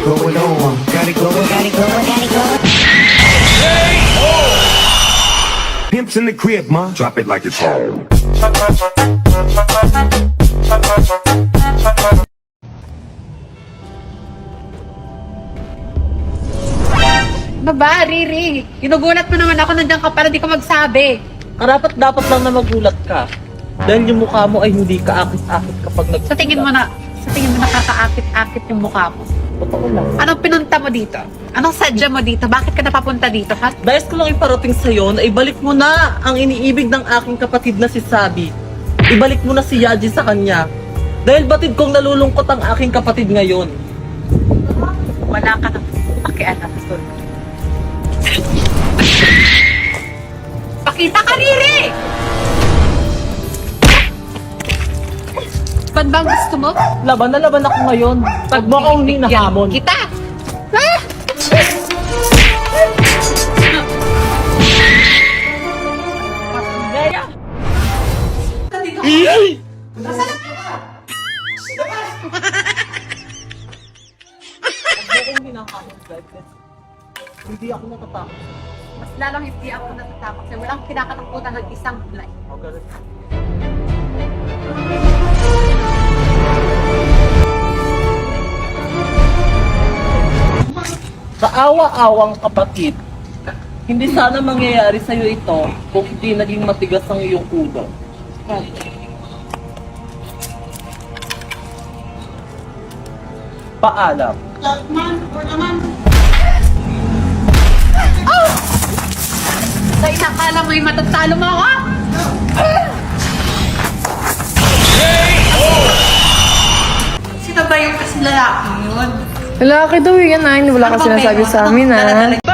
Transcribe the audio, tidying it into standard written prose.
going on. Got it going, got it going, got it going. Pimps in the crib, ma. Drop it like it's hot. Baba, Riri. Ginugulat mo naman ako, nandiyan ka para di ka magsabi. Karapat dapat lang na magulat ka. Dahil yung mukha mo ay hindi kaakit-akit kapag nagsulat. Sa tingin mo nakakaakit-akit yung mukha mo. Totoo lang. Anong pinunta mo dito? Anong sadya mo dito? Bakit ka napapunta dito, ha? Dahil ko lang iparating sa'yo na ibalik mo na ang iniibig ng aking kapatid na si Sabi. Ibalik mo na si Yaji sa kanya. Dahil batid kong nalulungkot ang aking kapatid ngayon. Wala ka nang pakialam. Pakita ka, Riri! Ba't bang gusto mo? Laban na laban ako ngayon. Pag mo akong hinahamon. Kita! Ah! Gaya! Dito. Pag mo akong hinahamon, guys. Hindi ako natatakot. Mas lalong hindi ako natatakot kasi walang kinakatakutan ng isang bulay. Oh, ganun. Kaawa-awang kapatid, hindi sana mangyayari sa'yo ito kung hindi naging matigas ang iyong ulo. Paalam. Sa inakala mo yung matatalo mo ako? Sino ba yung kasi lalaki yun? Lalaki daw yan, wala kasi Ano ba, sinasabi Bego? sa amin, Dala-dala